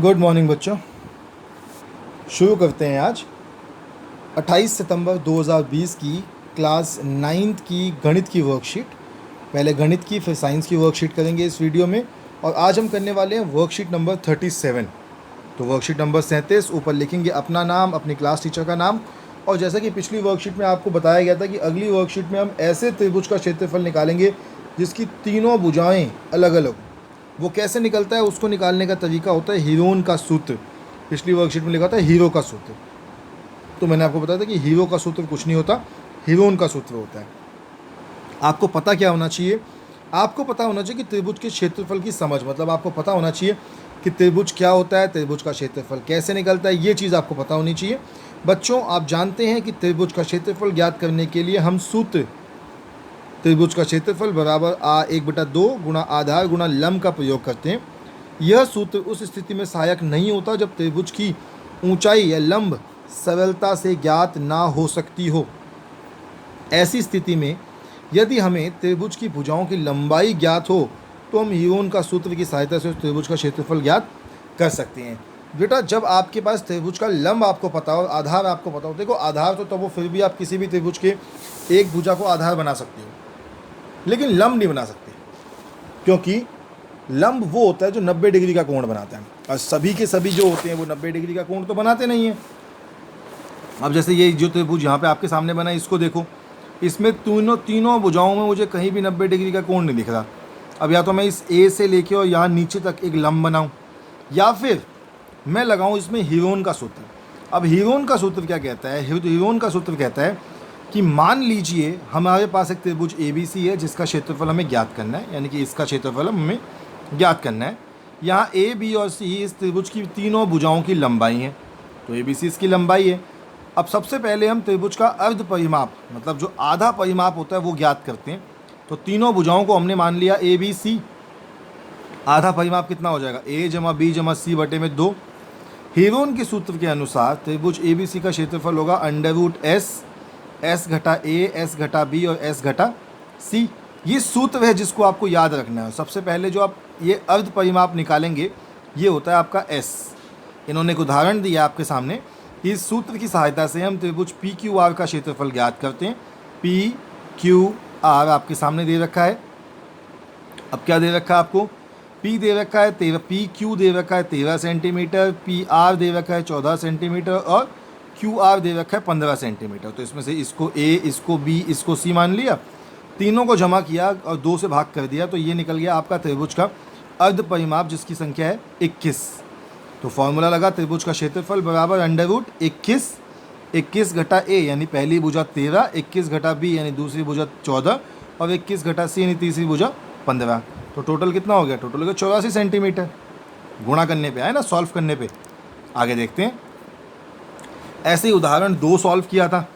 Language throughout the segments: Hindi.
गुड मॉर्निंग बच्चों। शुरू करते हैं आज 28 सितंबर 2020 की क्लास 9th की गणित की वर्कशीट। पहले गणित की फिर साइंस की वर्कशीट करेंगे इस वीडियो में। और आज हम करने वाले हैं वर्कशीट नंबर 37। तो वर्कशीट नंबर 37 ऊपर लिखेंगे अपना नाम, अपनी क्लास टीचर का नाम। और जैसा कि पिछली वर्कशीट में आपको बताया गया था कि अगली वर्कशीट में हम ऐसे त्रिभुज का क्षेत्रफल निकालेंगे जिसकी तीनों भुजाएं अलग अलग हों। वो कैसे निकलता है, उसको निकालने का तरीका होता है हीरोन का सूत्र। पिछली वर्कशीट में लिखा था हीरो का सूत्र। तो मैंने आपको बताया था कि हीरो का सूत्र कुछ नहीं होता, हीरोन का सूत्र होता है। आपको पता क्या होना चाहिए? आपको पता होना चाहिए कि त्रिभुज के क्षेत्रफल की समझ, मतलब आपको पता होना चाहिए कि त्रिभुज क्या होता है, त्रिभुज का क्षेत्रफल कैसे निकलता है, ये चीज़ आपको पता होनी चाहिए। बच्चों, आप जानते हैं कि त्रिभुज का क्षेत्रफल ज्ञात करने के लिए हम सूत्र त्रिभुज का क्षेत्रफल बराबर a1/2 गुणा आधार गुणा लंब का प्रयोग करते हैं। यह सूत्र उस स्थिति में सहायक नहीं होता जब त्रिभुज की ऊंचाई या लंब सरलता से ज्ञात ना हो सकती हो। ऐसी स्थिति में यदि हमें त्रिभुज की भुजाओं की लंबाई ज्ञात हो तो हम हीरोन का सूत्र की सहायता से उस त्रिभुज का क्षेत्रफल ज्ञात कर सकते हैं। बेटा, जब आपके पास त्रिभुज का लंब आपको पता हो, आधार आपको पता हो, देखो आधार तो तब वो फिर भी आप किसी भी त्रिभुज के एक भुजा को आधार बना सकते हो, लेकिन लंब नहीं बना सकते, क्योंकि लंब वो होता है जो 90 डिग्री का कोण बनाता है। और सभी के सभी जो होते हैं वो 90 डिग्री का कोण तो बनाते नहीं हैं। अब जैसे ये जो त्रिभुज यहाँ पे आपके सामने बना है, इसको देखो, इसमें तीनों भुजाओं में मुझे कहीं भी 90 डिग्री का कोण नहीं दिख रहा। अब या तो मैं इस ए से लेके और यहाँ नीचे तक एक लंब बनाऊँ, या फिर मैं लगाऊँ इसमें हीरोन का सूत्र। अब हीरोन का सूत्र क्या कहता है? हीरोन का सूत्र कहता है कि मान लीजिए हमारे पास एक त्रिभुज ABC है जिसका क्षेत्रफल हमें ज्ञात करना है, यानी कि इसका क्षेत्रफल हमें ज्ञात करना है। यहाँ A, B और C इस त्रिभुज की तीनों भुजाओं की लंबाई हैं, तो ABC इसकी लंबाई है। अब सबसे पहले हम त्रिभुज का अर्ध परिमाप, मतलब जो आधा परिमाप होता है, वो ज्ञात करते हैं। तो तीनों भुजाओं को हमने मान लिया ABC। आधा परिमाप कितना हो जाएगा? A जमा B जमा C बटे में 2। हीरोन के सूत्र के अनुसार त्रिभुज ABC का क्षेत्रफल होगा √S, S घटा A, S घटा B और S घटा C। ये सूत्र है जिसको आपको याद रखना है। सबसे पहले जो आप ये अर्ध परिमाप निकालेंगे ये होता है आपका S। इन्होंने एक उदाहरण दिया आपके सामने। इस सूत्र की सहायता से हम त्रिभुज PQR का क्षेत्रफल ज्ञात करते हैं। PQR आपके सामने दे रखा है। अब क्या दे रखा है आपको? P दे रखा है 13, PQ दे रखा है 13 सेंटीमीटर, PR दे रखा है 14 सेंटीमीटर और QR दे रखा है 15 सेंटीमीटर। तो इसमें से इसको A, इसको B, इसको C मान लिया, तीनों को जमा किया और 2 से भाग कर दिया, तो ये निकल गया आपका त्रिभुज का अर्ध परिमाप जिसकी संख्या है 21। तो फॉर्मूला लगा त्रिभुज का क्षेत्रफल बराबर √21, 21 घटा A यानी पहली भुजा 13, 21 घटा B यानी दूसरी भुजा 14 और 21 घटा C यानी तीसरी भुजा 15। तो टोटल कितना हो गया? टोटल हो गया 84 सेंटीमीटर। गुणा करने पे आए ना, सॉल्व करने पे। आगे देखते हैं। ऐसे ही उदाहरण 2 सॉल्व किया था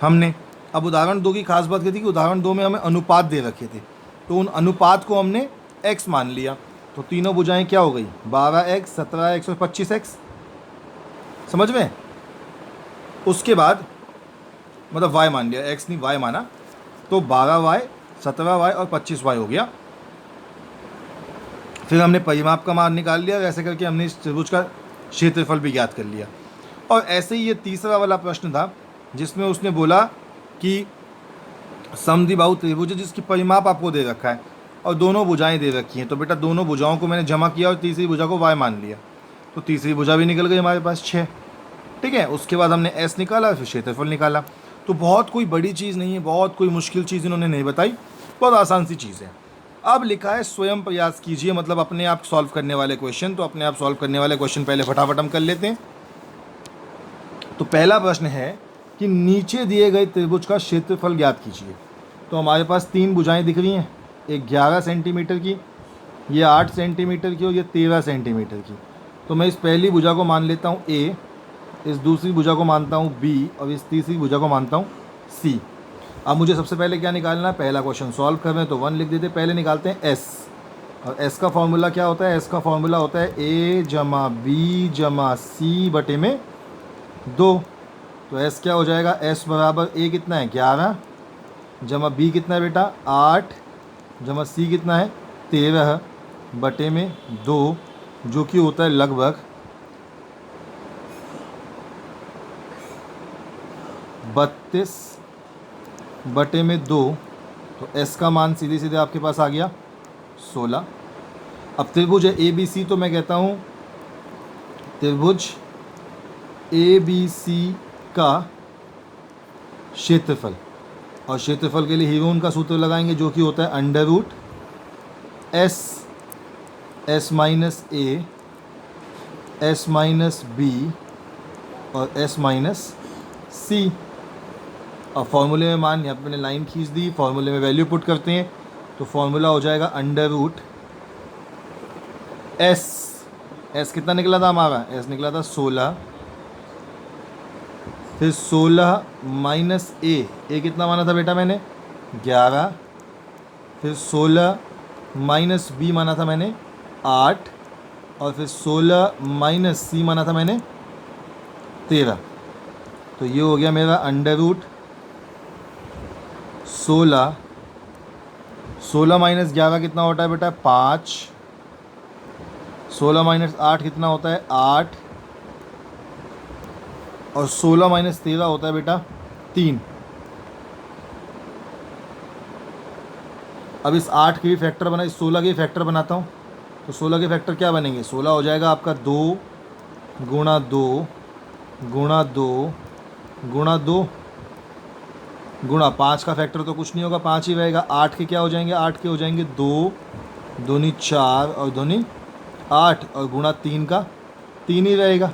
हमने। अब उदाहरण 2 की खास बात ये थी कि उदाहरण 2 में हमें अनुपात दे रखे थे, तो उन अनुपात को हमने x मान लिया। तो तीनों भुजाएं क्या हो गई? 12x, 17x और 25x। समझ में? उसके बाद मतलब y मान लिया, x नहीं y माना, तो 12y, 17y और 25y हो गया। फिर हमने परिमाप का मान निकाल लिया। ऐसे करके हमने इस त्रिभुज का क्षेत्रफल भी ज्ञात कर लिया। और ऐसे ही ये तीसरा वाला प्रश्न था जिसमें उसने बोला कि समद्विबाहु त्रिभुज जिसकी परिमाप आपको दे रखा है और दोनों भुजाएं दे रखी हैं। तो बेटा दोनों भुजाओं को मैंने जमा किया और तीसरी भुजा को y मान लिया, तो तीसरी भुजा भी निकल गई हमारे पास 6। ठीक है, उसके बाद हमने S निकाला, फिर क्षेत्रफल निकाला। तो बहुत कोई बड़ी चीज़ नहीं है, बहुत कोई मुश्किल चीज़ इन्होंने नहीं बताई, बहुत आसान सी चीज़ है। अब लिखा है स्वयं प्रयास कीजिए, मतलब अपने आप सॉल्व करने वाले क्वेश्चन। तो अपने आप सॉल्व करने वाले क्वेश्चन पहले फटाफट हम कर लेते हैं। तो पहला प्रश्न है कि नीचे दिए गए त्रिभुज का क्षेत्रफल ज्ञात कीजिए। तो हमारे पास 3 भुजाएं दिख रही हैं, एक 11 सेंटीमीटर की, ये 8 सेंटीमीटर की और ये 13 सेंटीमीटर की। तो मैं इस पहली भुजा को मान लेता हूँ A, इस दूसरी भुजा को मानता हूँ B और इस तीसरी भुजा को मानता हूँ C। अब मुझे सबसे पहले क्या निकालना है? पहला क्वेश्चन सॉल्व कर रहे हैं तो 1 लिख देते। पहले निकालते हैं S, और S का फॉर्मूला क्या होता है? S का फॉर्मूला होता है A जमा B जमा C बटे में 2। तो S क्या हो जाएगा? S बराबर A कितना है? 11 जमा B कितना है बेटा? 8 जमा C कितना है? 13 बटे में 2। जो कि होता है लगभग 32/2। तो एस का मान सीधे सीधे आपके पास आ गया 16। अब त्रिभुज है ए बी सी, तो मैं कहता हूँ त्रिभुज ए बी सी का क्षेत्रफल, और क्षेत्रफल के लिए हीरोन का सूत्र लगाएंगे जो कि होता है under root S S minus A S minus B और एस माइनस सी। और फॉर्मूले में मान यहाँ पे मैंने लाइन खींच दी, फॉर्मूले में वैल्यू पुट करते हैं तो फॉर्मूला हो जाएगा अंडर रूट एस। एस कितना निकला था हमारा? एस निकला था 16, फिर 16 माइनस ए कितना माना था बेटा मैंने? 11, फिर 16 माइनस बी माना था मैंने 8, और फिर 16 माइनस सी माना था मैंने 13। तो ये हो गया मेरा अंडर रूट 16। 16 माइनस 11 कितना होता है बेटा? 5। 16 माइनस 8 कितना होता है? 8। और 16 माइनस 13 होता है बेटा 3। अब इस 8 के भी फैक्टर बना, इस 16 के भी फैक्टर बनाता हूँ। तो 16 के फैक्टर क्या बनेंगे? 16 हो जाएगा आपका 2 गुणा 2 गुणा 2 गुणा 2 गुणा 5 का फैक्टर तो कुछ नहीं होगा, 5 ही रहेगा। 8 के क्या हो जाएंगे? 8 के हो जाएंगे 2 दूनी 4 और दूनी 8, और गुणा 3 का 3 ही रहेगा।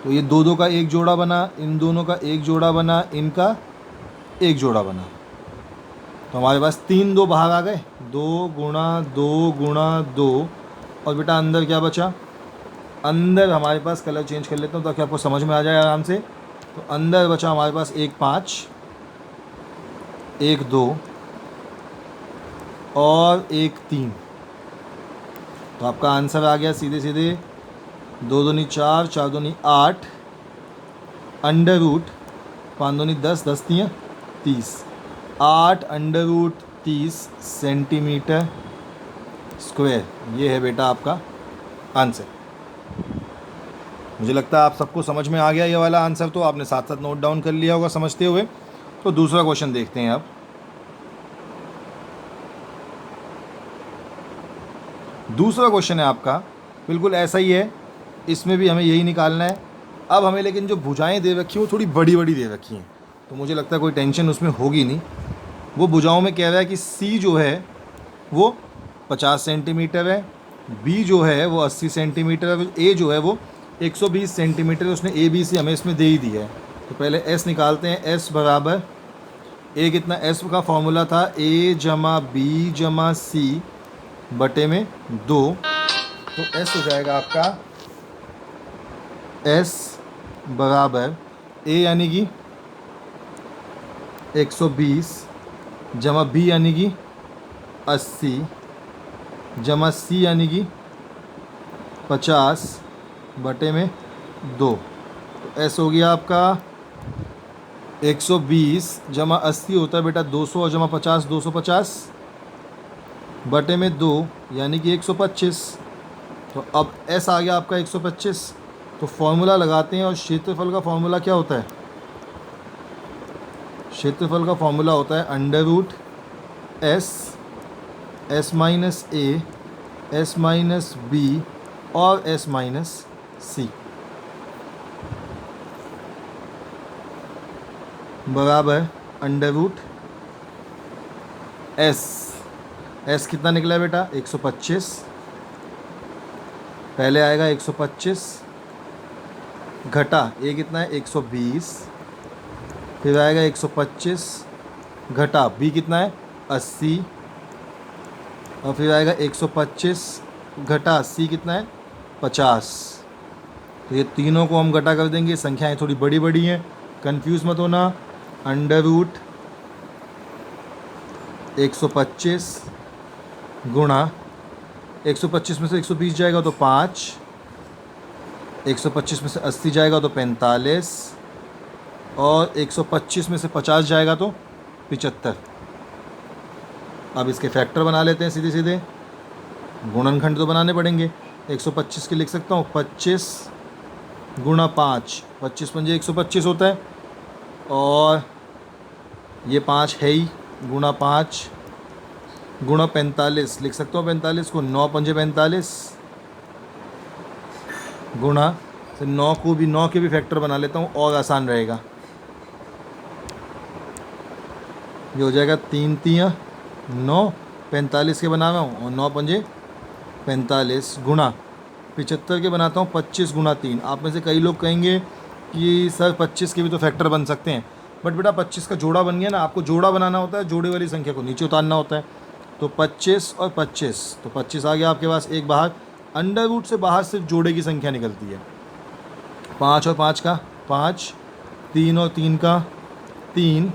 तो ये दो का एक जोड़ा बना, इन दोनों का एक जोड़ा बना, इनका एक जोड़ा बना। तो हमारे पास 3 2 बाहर आ गए, 2 गुणा 2 गुणा 2। और बेटा अंदर क्या बचा? अंदर हमारे पास, कलर चेंज कर लेता हूँ ताकि आपको समझ में आ जाए आराम से। तो अंदर बचा हमारे पास 1 5 1 2 और 1 3। तो आपका आंसर आ गया सीधे सीधे 2 दूनी 4 4 दूनी 8 अंडर रूट 5 दूनी 10 10 तियाँ 30 8 अंडर रूट 30 सेंटीमीटर स्क्वायर। ये है बेटा आपका आंसर। मुझे लगता है आप सबको समझ में आ गया ये वाला आंसर, तो आपने साथ साथ नोट डाउन कर लिया होगा समझते हुए। तो दूसरा क्वेश्चन देखते हैं अब। दूसरा क्वेश्चन है आपका बिल्कुल ऐसा ही है, इसमें भी हमें यही निकालना है। अब हमें लेकिन जो भुजाएं दे रखी हैं वो थोड़ी बड़ी बड़ी दे रखी हैं, तो मुझे लगता है कोई टेंशन उसमें होगी नहीं। वो भुजाओं में कह रहा है कि सी जो है वो 50 सेंटीमीटर है, बी जो है वो 80 सेंटीमीटर है, ए जो है वो 120 सेंटीमीटर है। उसने ए बी सी हमें इसमें दे ही दिया है। तो पहले एस निकालते हैं। एस बराबर ए कितना? एस का फॉर्मूला था ए जमा बी जमा सी बटे में 2। तो एस हो जाएगा आपका एस बराबर ए यानी कि 120 जमा बी यानी कि 80 जमा सी यानी कि 50 बटे में 2। तो एस हो गया आपका 120 जमा 80 होता है बेटा 200, और जमा 50 250 बटे में 2 यानी कि 125। तो अब एस आ गया आपका 125। तो फॉर्मूला लगाते हैं, और क्षेत्रफल का फॉर्मूला क्या होता है? क्षेत्रफल का फॉर्मूला होता है under root S S minus A S minus B और एस माइनस सी बराबर अंडर रूट एस। एस कितना निकला है बेटा? 125। पहले आएगा 125 घटा ए कितना है? 120। फिर आएगा 125 घटा बी कितना है? 80। और फिर आएगा 125 घटा सी कितना है? 50। तो ये तीनों को हम घटा कर देंगे। संख्याएं थोड़ी बड़ी बड़ी हैं, कंफ्यूज मत होना। अंडर रूट 125 गुणा 125 में से 120 जाएगा तो 5, 125 में से 80 जाएगा तो 45, और 125 में से 50 जाएगा तो 75। अब इसके फैक्टर बना लेते हैं सीधे सीधे। गुणनखंड तो बनाने पड़ेंगे। 125 के लिख सकता हूँ 25 गुणा 5, 25 पंजे 125 होता है, और ये 5 है ही, गुणा 5 गुणा 45 लिख सकता हूँ 45 को, 9 पंजे 45 गुणा से 9 को भी 9 के भी फैक्टर बना लेता हूँ और आसान रहेगा। ये हो जाएगा 3 तियाँ 9, 45 के बना रहा हूँ और 9 पंजे 45 गुणा 75 के बनाता हूँ 25 गुणा 3। आप में से कई लोग कहेंगे कि सर 25 के भी तो फैक्टर बन सकते हैं, बट बेटा 25 का जोड़ा बन गया ना, आपको जोड़ा बनाना होता है, जोड़े वाली संख्या को नीचे उतारना होता है। तो 25 और 25, तो 25 आ गया आपके पास, एक बाहर, अंडर रूट से बाहर सिर्फ जोड़े की संख्या निकलती है। 5 और 5 का 5, 3 और 3 का 3,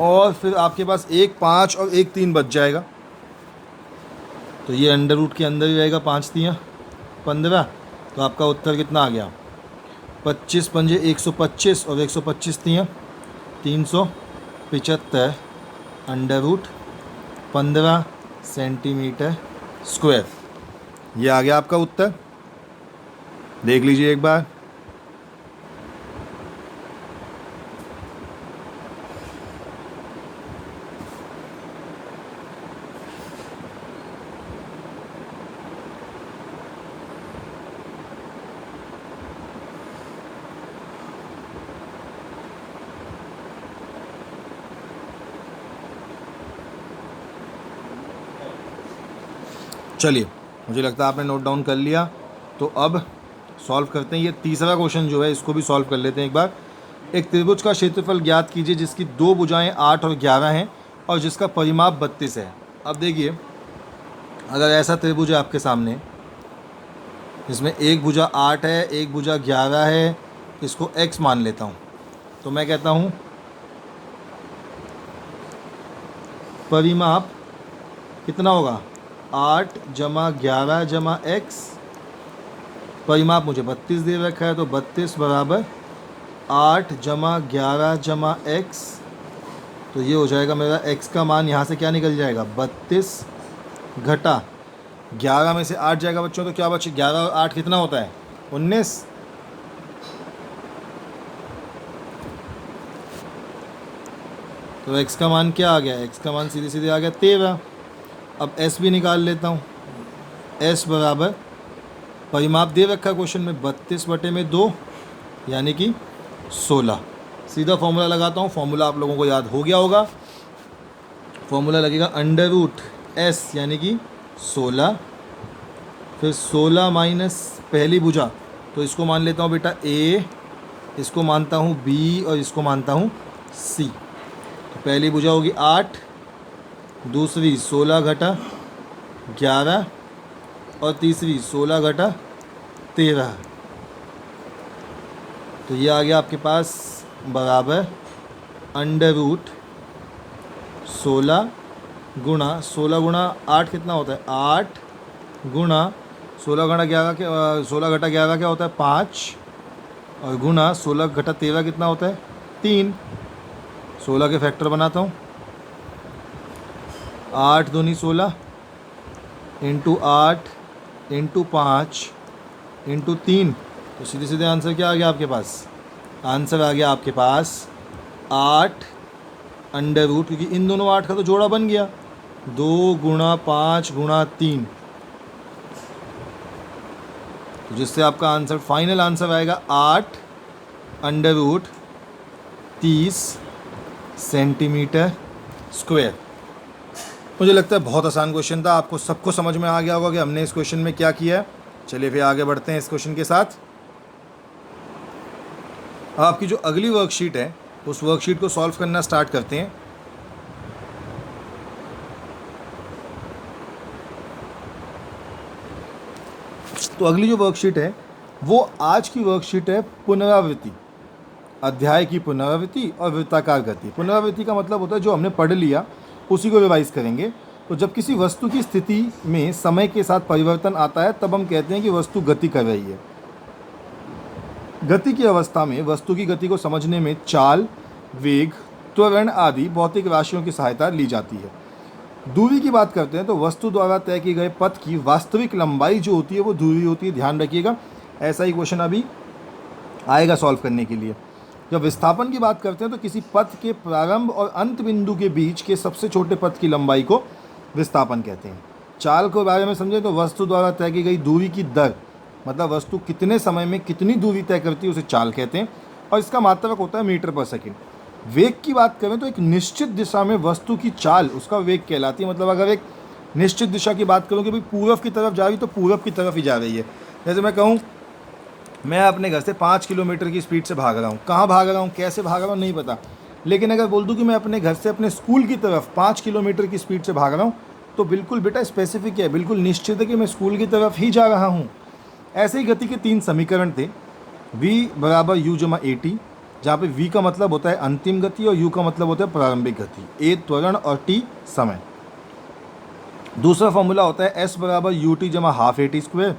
और फिर आपके पास एक 5 और एक 3 बच जाएगा। तो ये अंडर रूट के अंदर ही रहेगा, 5 तियाँ 15। तो आपका उत्तर कितना आ गया, 25 पंजे 125 और 125 तियाँ 375 अंडर रूट 15 सेंटीमीटर स्क्वायर। ये आ गया आपका उत्तर, देख लीजिए एक बार। चलिए, मुझे लगता है आपने नोट डाउन कर लिया, तो अब सॉल्व करते हैं। ये तीसरा क्वेश्चन जो है इसको भी सॉल्व कर लेते हैं एक बार। एक त्रिभुज का क्षेत्रफल ज्ञात कीजिए जिसकी दो भुजाएं 8 और 11 हैं और जिसका परिमाप 32 है। अब देखिए, अगर ऐसा त्रिभुज है आपके सामने, इसमें एक भुजा 8 है, एक भुजा 11 है, इसको x मान लेता हूँ, तो मैं कहता हूँ परिमाप कितना होगा, 8 जमा 11 जमा x, परिमाप मुझे 32 दे रखा है, तो 32 बराबर 8 जमा 11 जमा x। तो ये हो जाएगा मेरा x का मान, यहाँ से क्या निकल जाएगा, 32 घटा 11 में से 8 जाएगा बच्चों, तो क्या बचे, 11 और 8 कितना होता है, 19। तो x का मान क्या आ गया, x का मान सीधे सीधे आ गया 13। अब s भी निकाल लेता हूँ, s बराबर परिमाप दे रखा है क्वेश्चन में 32/2 यानी कि 16। सीधा फॉर्मूला लगाता हूँ, फॉर्मूला आप लोगों को याद हो गया होगा। फॉर्मूला लगेगा अंडर रूट s यानी कि 16, फिर 16 माइनस पहली भुजा, तो इसको मान लेता हूँ बेटा a, इसको मानता हूँ b और इसको मानता हूँ c। तो पहली भुजा होगी 8, दूसरी 16 घटा 11 और तीसरी 16 घटा 13। तो ये आ गया आपके पास बराबर अंडर रूट 16 गुणा 8 कितना होता है, 8 गुणा 16 घटा 11 के 16 घटा 11 क्या होता है, 5, और गुणा 16 घटा 13 कितना होता है, 3। 16 के फैक्टर बनाता हूँ, 8 दूनी 16 इंटू 8 इंटू 5 इंटू 3। तो सीधे सीधे आंसर क्या आ गया आपके पास, आंसर आ गया आपके पास 8 अंडर रूट, क्योंकि इन दोनों 8 का तो जोड़ा बन गया, 2 गुणा 5 गुणा 3, तो जिससे आपका आंसर फाइनल आंसर आएगा 8 अंडर रूट 30 सेंटीमीटर स्क्वायर। मुझे लगता है बहुत आसान क्वेश्चन था, आपको सबको समझ में आ गया होगा कि हमने इस क्वेश्चन में क्या किया है। चलिए फिर आगे बढ़ते हैं इस क्वेश्चन के साथ। आपकी जो अगली वर्कशीट है उस वर्कशीट को सॉल्व करना स्टार्ट करते हैं। तो अगली जो वर्कशीट है वो आज की वर्कशीट है पुनरावृत्ति, अध्याय की पुनरावृत्ति और वृत्ताकार गति। पुनरावृत्ति का मतलब होता है जो हमने पढ़ लिया उसी को रिवाइज करेंगे। तो जब किसी वस्तु की स्थिति में समय के साथ परिवर्तन आता है तब हम कहते हैं कि वस्तु गति कर रही है। गति की अवस्था में वस्तु की गति को समझने में चाल, वेग, त्वरण आदि भौतिक राशियों की सहायता ली जाती है। दूरी की बात करते हैं तो वस्तु द्वारा तय किए गए पथ की वास्तविक लंबाई जो होती है वो दूरी होती है, ध्यान रखिएगा। ऐसा ही क्वेश्चन अभी आएगा सॉल्व करने के लिए। जब विस्थापन की बात करते हैं तो किसी पथ के प्रारंभ और अंत बिंदु के बीच के सबसे छोटे पथ की लंबाई को विस्थापन कहते हैं। चाल के बारे में समझें तो वस्तु द्वारा तय की गई दूरी की दर, मतलब वस्तु कितने समय में कितनी दूरी तय करती है उसे चाल कहते हैं, और इसका मात्रक होता है मीटर पर सेकंड। वेग की बात करें तो एक निश्चित दिशा में वस्तु की चाल उसका वेग कहलाती है। मतलब अगर एक निश्चित दिशा की बात करूँ कि भाई पूर्व की तरफ जा रही तो पूर्व की तरफ ही जा रही है। जैसे मैं कहूँ मैं अपने घर से 5 किलोमीटर की स्पीड से भाग रहा हूँ, कहाँ भाग रहा हूँ कैसे भाग रहा हूँ नहीं पता, लेकिन अगर बोल दूँ कि मैं अपने घर से अपने स्कूल की तरफ 5 किलोमीटर की स्पीड से भाग रहा हूँ तो बिल्कुल बेटा स्पेसिफिक है, बिल्कुल निश्चित है कि मैं स्कूल की तरफ ही जा रहा हूँ। ऐसे ही गति के 3 समीकरण थे, v बराबर u जमा ए टी, जहाँ पे v का मतलब होता है अंतिम गति और u का मतलब होता है प्रारंभिक गति, a त्वरण और t समय। दूसरा फॉर्मूला होता है s बराबर यू टी जमा हाफ ए टी स्क्वायर,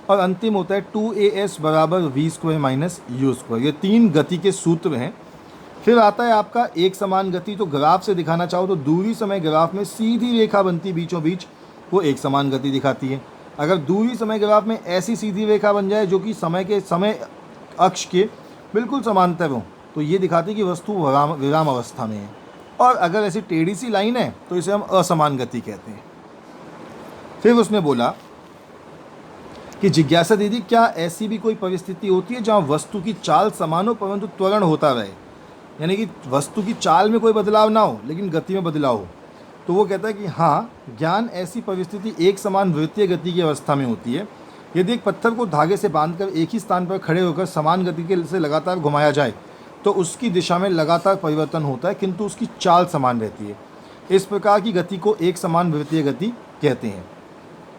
और अंतिम होता है 2as बराबर V square minus U square. ये 3 गति के सूत्र हैं। फिर आता है आपका एक समान गति। तो ग्राफ से दिखाना चाहो तो दूरी समय ग्राफ में सीधी रेखा बनती बीचों बीच, वो एक समान गति दिखाती है। अगर दूरी समय ग्राफ में ऐसी सीधी रेखा बन जाए जो कि समय अक्ष के बिल्कुल समांतर हो तो ये दिखाती है कि वस्तु विराम अवस्था में है। और अगर ऐसी टेढ़ी सी लाइन है तो इसे हम असमान गति कहते हैं। फिर उसने बोला कि जिज्ञासा दीदी क्या ऐसी भी कोई परिस्थिति होती है जहाँ वस्तु की चाल समान हो परंतु त्वरण होता रहे, यानी कि वस्तु की चाल में कोई बदलाव ना हो लेकिन गति में बदलाव हो। तो वो कहता है कि हाँ, ज्ञान ऐसी परिस्थिति एक समान वृत्तीय गति की अवस्था में होती है। यदि एक पत्थर को धागे से बांधकर एक ही स्थान पर खड़े होकर समान गति के से लगातार घुमाया जाए तो उसकी दिशा में लगातार परिवर्तन होता है किंतु उसकी चाल समान रहती है। इस प्रकार की गति को एक समान वृत्तीय गति कहते हैं।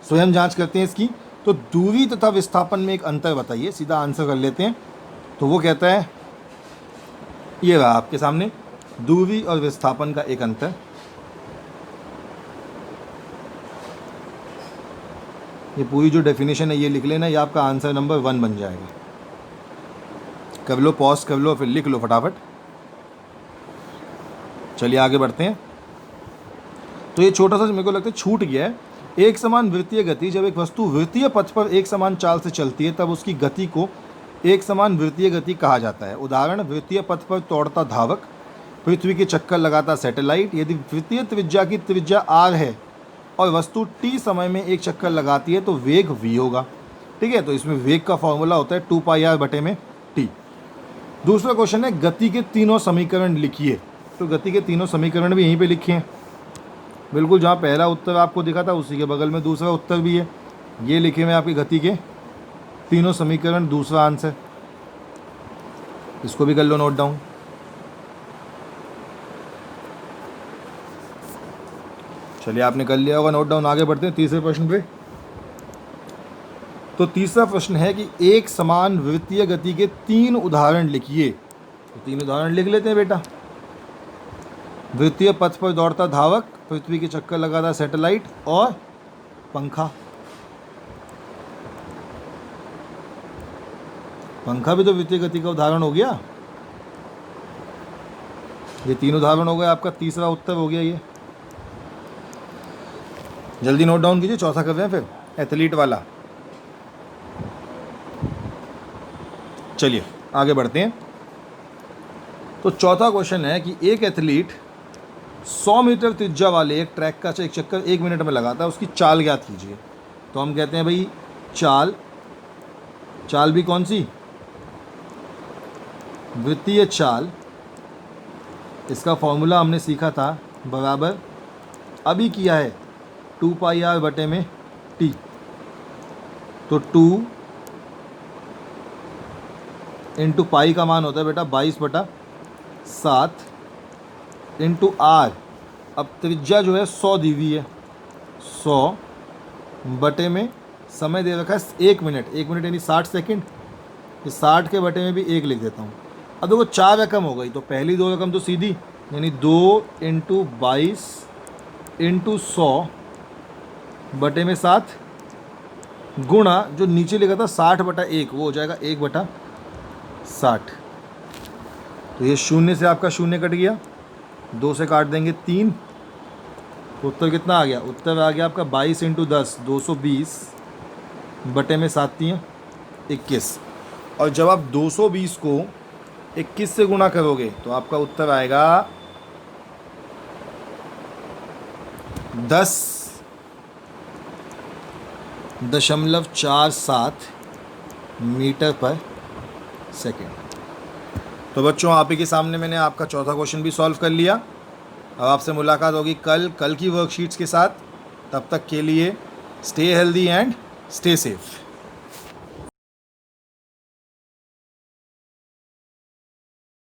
स्वयं जांच करते हैं इसकी। तो दूरी तथा विस्थापन में एक अंतर बताइए, सीधा आंसर कर लेते हैं। तो वो कहता है, ये रहा आपके सामने दूरी और विस्थापन का एक अंतर। ये पूरी जो डेफिनेशन है ये लिख लेना, ये आपका आंसर नंबर 1 बन जाएगा। कर लो, पॉज कर लो, फिर लिख लो फटाफट। चलिए आगे बढ़ते हैं। तो ये छोटा सा मेरे को लगता है छूट गया है। एक समान वृत्तीय गति, जब एक वस्तु वृत्तीय पथ पर एक समान चाल से चलती है तब उसकी गति को एक समान वृत्तीय गति कहा जाता है। उदाहरण, वृत्तीय पथ पर दौड़ता धावक, पृथ्वी के चक्कर लगाता सैटेलाइट। यदि वृत्तीय त्रिज्या की त्रिज्या r है और वस्तु t समय में एक चक्कर लगाती है तो वेग v होगा। ठीक है, तो इसमें वेग का फॉर्मूला होता है 2 पाई r बटे में t। दूसरा क्वेश्चन है, गति के तीनों समीकरण लिखिए। तो गति के तीनों समीकरण भी यहीं पे लिखे हैं, बिल्कुल जहाँ पहला उत्तर आपको दिखा था उसी के बगल में दूसरा उत्तर भी है। ये लिखे हुए आपकी गति के तीनों समीकरण, दूसरा आंसर। इसको भी कर लो नोट डाउन। चलिए आपने कर लिया होगा नोट डाउन। आगे बढ़ते हैं तीसरे प्रश्न पे। तो तीसरा प्रश्न है कि एक समान वृत्तीय गति के 3 उदाहरण लिखिए। तो 3 उदाहरण लिख लेते हैं बेटा। वृत्तीय पथ पर दौड़ता धावक, पृथ्वी के चक्कर लगाता सैटेलाइट और पंखा। पंखा भी तो वृत्तीय गति का उदाहरण हो गया। ये 3 उदाहरण हो गए, आपका तीसरा उत्तर हो गया ये। जल्दी नोट डाउन कीजिए, चौथा कर रहे हैं फिर एथलीट वाला। चलिए आगे बढ़ते हैं। तो चौथा क्वेश्चन है कि एक एथलीट 100 मीटर त्रिज्या वाले एक ट्रैक का एक चक्कर 1 मिनट में लगाता है, उसकी चाल ज्ञात कीजिए। तो हम कहते हैं भाई चाल भी कौन सी, वृत्तीय चाल। इसका फॉर्मूला हमने सीखा था, बराबर अभी किया है 2 पाई r बटे में t। तो 2 इंटू पाई का मान होता है बेटा 22/7 इंटू r। अब त्रिज्या जो है 100 दी हुई है, 100 बटे में समय दे रखा है 1 मिनट। 1 मिनट यानी 60 सेकंड। इस 60 के बटे में भी 1 लिख देता हूँ। अब देखो 4 रकम हो गई, तो पहली 2 रकम तो सीधी, यानी 2 इंटू 22 इंटू 100 बटे में 7 गुणा जो नीचे लिखा था 60/1, वो हो जाएगा 1/60। तो ये 0 से आपका 0 कट गया, 2 से काट देंगे 3, तो उत्तर कितना आ गया? उत्तर आ गया आपका 22 इंटू 10 220 बटे में 7 3 21। और जब आप 220 को 21 से गुणा करोगे तो आपका उत्तर आएगा 10.47 मीटर पर सेकेंड। तो बच्चों आप ही के सामने मैंने आपका चौथा क्वेश्चन भी सॉल्व कर लिया। अब आपसे मुलाकात होगी कल की वर्कशीट्स के साथ। तब तक के लिए stay healthy and stay safe.